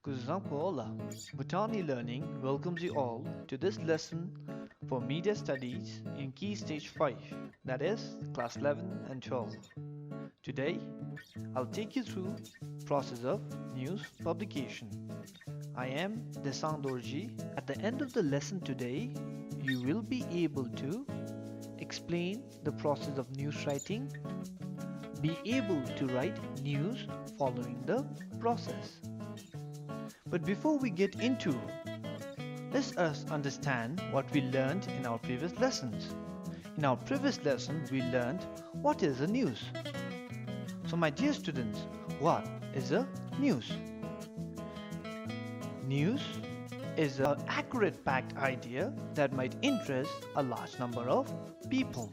Kuzamkola. Botany Learning welcomes you all to this lesson for Media Studies in Key Stage 5, that is, Class 11 and 12. Today, I'll take you through process of news publication. I am Desang Dorji. At the end of the lesson today, you will be able to explain the process of news writing, be able to write news following the process. But before we get into, let us understand what we learned in our previous lessons. In our previous lesson, we learned what is a news. So my dear students, what is a news? News is an accurate fact idea that might interest a large number of people.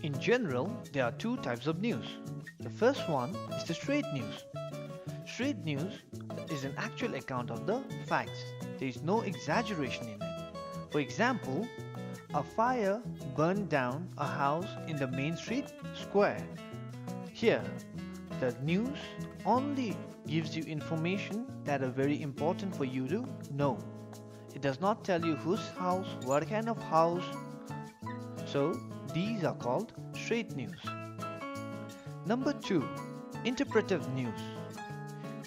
In general, there are two types of news. The first one is the straight news. Straight news is an actual account of the facts. There is no exaggeration in it. For example, a fire burned down a house in the main street square. Here, the news only gives you information that are very important for you to know. It does not tell you whose house, what kind of house. So, these are called straight news. Number 2, interpretive news.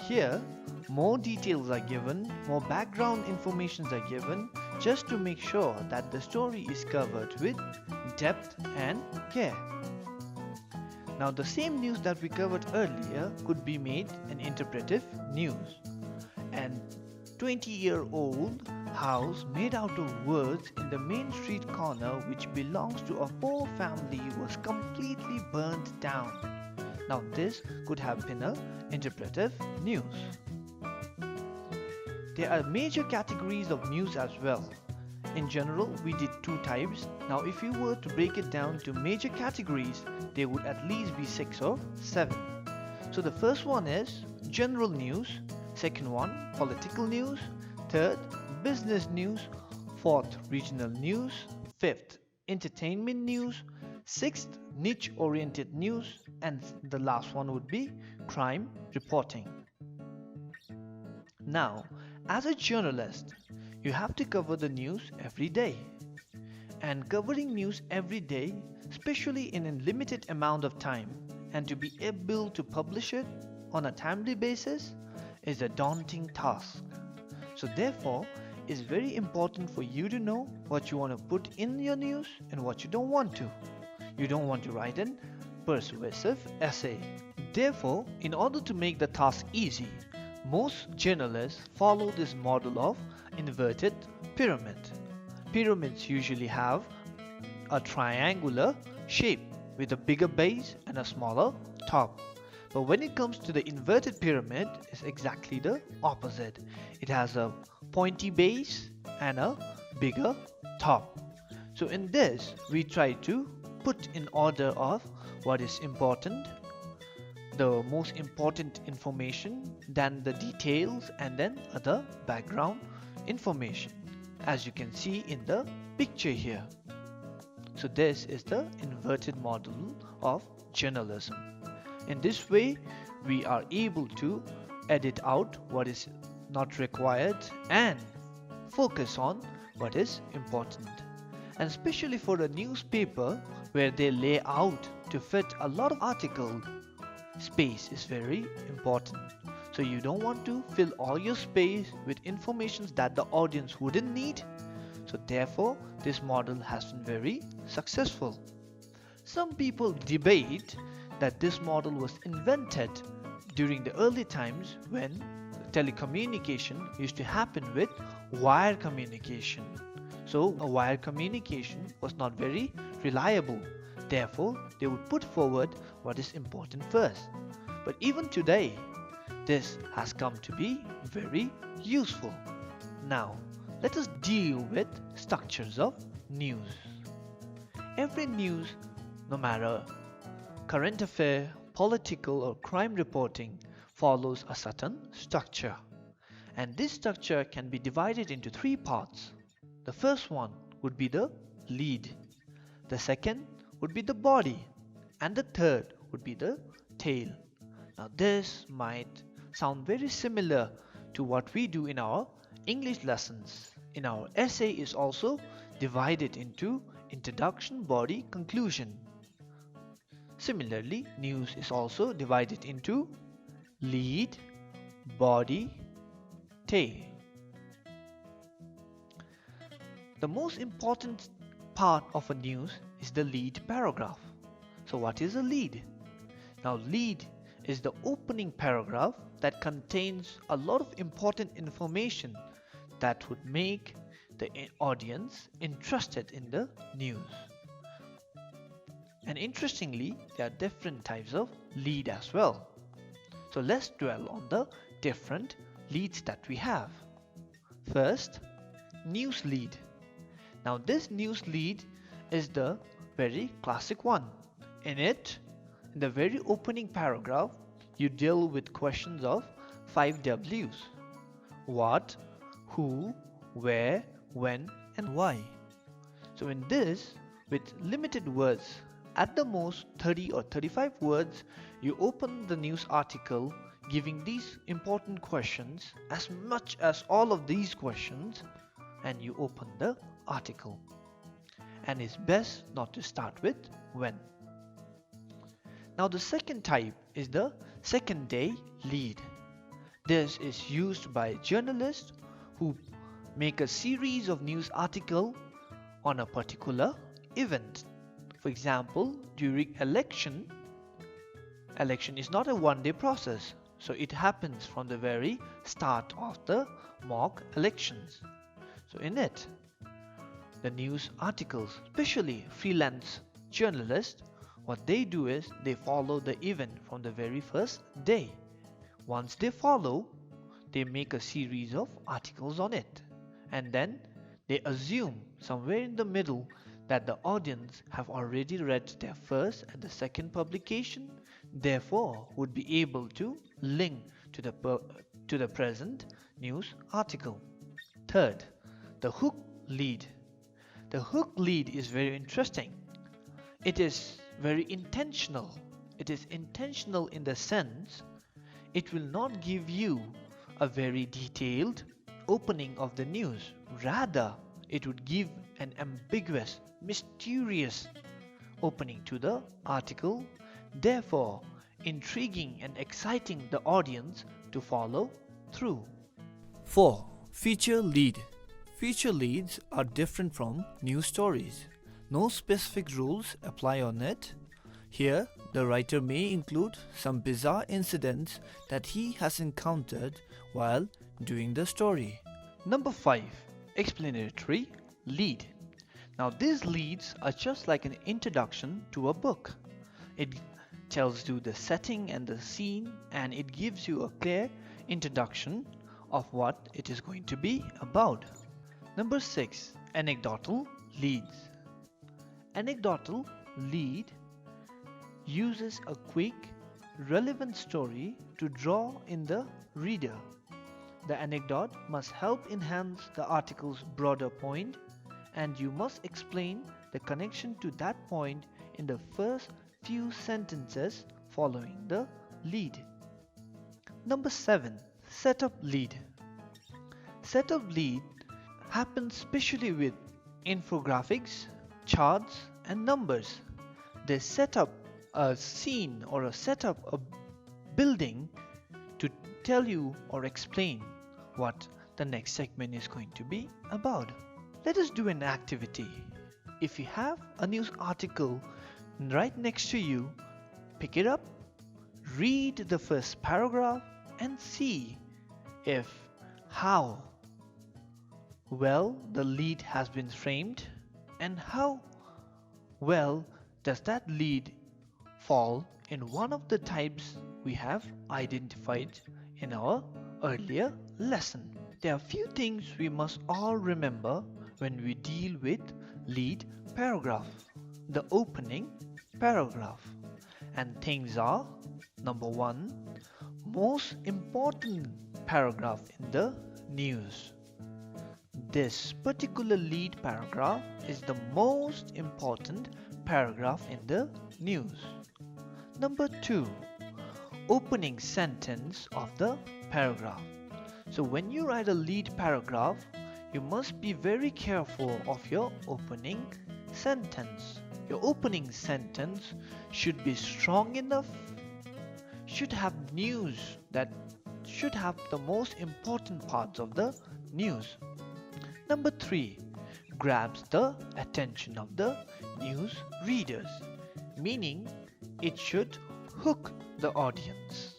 Here, more details are given, more background information are given just to make sure that the story is covered with depth and care. Now, the same news that we covered earlier could be made an interpretive news. An 20-year-old house made out of words in the main street corner which belongs to a poor family was completely burnt down. Now, this could have been an interpretive news. There are major categories of news as well. In general, we did two types. Now, if you were to break it down to major categories, there would at least be 6 or 7. So the first one is general news, second one political news, third business news, fourth regional news, fifth entertainment news, sixth niche oriented news, and the last one would be crime reporting. Now, as a journalist, you have to cover the news every day. And covering news every day, especially in a limited amount of time, and to be able to publish it on a timely basis is a daunting task. So therefore, it's very important for you to know what you want to put in your news and what you don't want to. You don't want to write an persuasive essay. Therefore, in order to make the task easy, most journalists follow this model of inverted pyramid. Pyramids usually have a triangular shape with a bigger base and a smaller top. But when it comes to the inverted pyramid, it's exactly the opposite. It has a pointy base and a bigger top. So in this, we try to put in order of what is important, the most important information, then the details, and then other background information, as you can see in the picture here. So this is the inverted model of journalism. In this way, we are able to edit out what is not required and focus on what is important. And especially for a newspaper where they lay out to fit a lot of articles, space is very important. So you don't want to fill all your space with information that the audience wouldn't need. So therefore, this model has been very successful. Some people debate that this model was invented during the early times when telecommunication used to happen with wire communication. So a wire communication was not very reliable. Therefore, they would put forward what is important first. But even today, this has come to be very useful. Now, let us deal with structures of news. Every news, no matter current affair, political or crime reporting, follows a certain structure. And this structure can be divided into 3 parts. The first one would be the lead. The second would be the body. And the third would be the tail. Now this might sound very similar to what we do in our English lessons. In our essay is also divided into introduction, body, conclusion. Similarly, news is also divided into lead, body, tail. The most important part of a news is the lead paragraph. So what is a lead? Now lead is the opening paragraph that contains a lot of important information that would make the audience interested in the news. And interestingly, there are different types of lead as well. So let's dwell on the different leads that we have. First, news lead. Now this news lead is the very classic one. In it, in the very opening paragraph, you deal with questions of 5 W's. What, who, where, when, and why. So in this, with limited words, at the most 30 or 35 words, you open the news article giving these important questions, as much as all of these questions, and you open the article. And it's best not to start with when. Now the second type is the second day lead. This is used by journalists who make a series of news articles on a particular event. For example, during election is not a one-day process, so it happens from the very start of the mock elections. So in it, the news articles, especially freelance journalists, what they do is they follow the event from the very first day. Once they follow, they make a series of articles on it, and then they assume somewhere in the middle that the audience have already read their first and the second publication, therefore would be able to link to the present news article. Third, the hook lead. The hook lead is very interesting. It is very intentional. It is intentional in the sense it will not give you a very detailed opening of the news. Rather, it would give an ambiguous, mysterious opening to the article, therefore intriguing and exciting the audience to follow through. 4. Feature lead. Feature leads are different from news stories. No specific rules apply on it. Here, the writer may include some bizarre incidents that he has encountered while doing the story. Number 5. Explanatory lead. Now these leads are just like an introduction to a book. It tells you the setting and the scene, and it gives you a clear introduction of what it is going to be about. Number 6. Anecdotal leads. Anecdotal lead uses a quick, relevant story to draw in the reader. The anecdote must help enhance the article's broader point, and you must explain the connection to that point in the first few sentences following the lead. Number 7. Setup lead. Setup lead happens especially with infographics, charts, and numbers. They set up a scene or set up a building to tell you or explain what the next segment is going to be about. Let us do an activity. If you have a news article right next to you, pick it up, read the first paragraph, and see if how well the lead has been framed and how well does that lead fall in one of the types we have identified in our earlier lesson. There are few things we must all remember when we deal with lead paragraph, the opening paragraph. And things are: number 1, most important paragraph in the news. This particular lead paragraph is the most important paragraph in the news. Number 2, opening sentence of the paragraph. So when you write a lead paragraph, you must be very careful of your opening sentence. Your opening sentence should be strong enough, should have news that should have the most important parts of the news. Number 3, grabs the attention of the news readers, meaning it should hook the audience.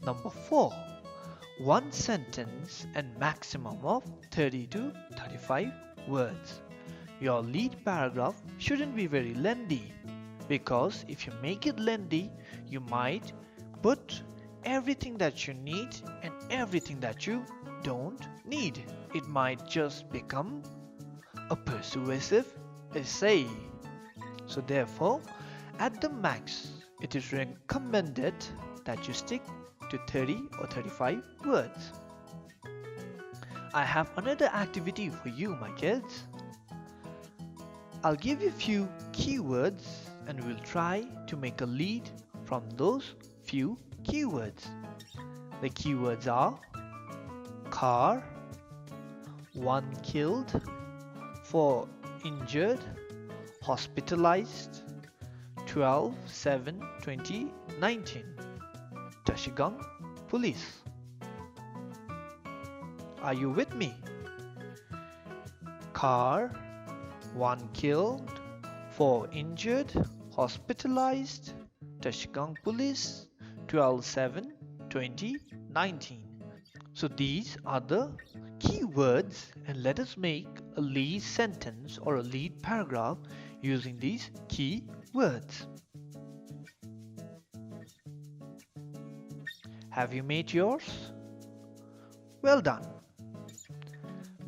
Number 4, one sentence and maximum of 30 to 35 words. Your lead paragraph shouldn't be very lengthy, because if you make it lengthy, you might put everything that you need and everything that you don't need. It might just become a persuasive essay. So therefore, at the max, it is recommended that you stick to 30 or 35 words. I have another activity for you, my kids. I'll give you a few keywords and we'll try to make a lead from those few keywords. The keywords are car, 1 killed, 4 injured, hospitalized, 12/7/2019, Tachigang Police. Are you with me? Car, 1 killed, 4 injured, hospitalized, Tachigang Police, 12/7/2019. So these are the keywords, and let us make a lead sentence or a lead paragraph using these key words. Have you made yours? Well done.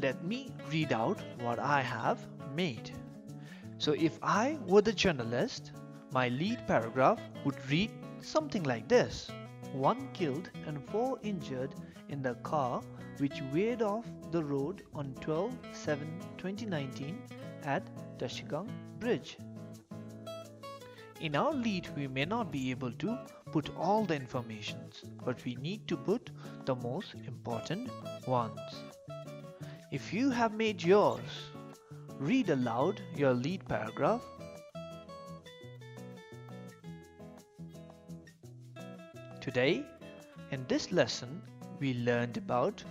Let me read out what I have made. So if I were the journalist, my lead paragraph would read something like this. 1 killed and 4 injured in the car which veered off the road on 12/7/2019 at Tachigang Bridge. In our lead, we may not be able to put all the informations, but we need to put the most important ones. If you have made yours, read aloud your lead paragraph. Today, in this lesson, we learned about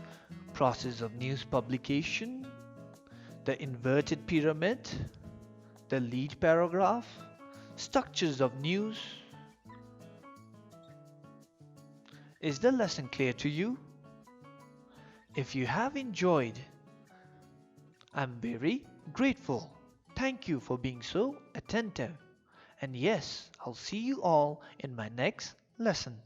process of news publication, the inverted pyramid, the lead paragraph, structures of news. Is the lesson clear to you? If you have enjoyed, I'm very grateful. Thank you for being so attentive. And yes, I'll see you all in my next lesson.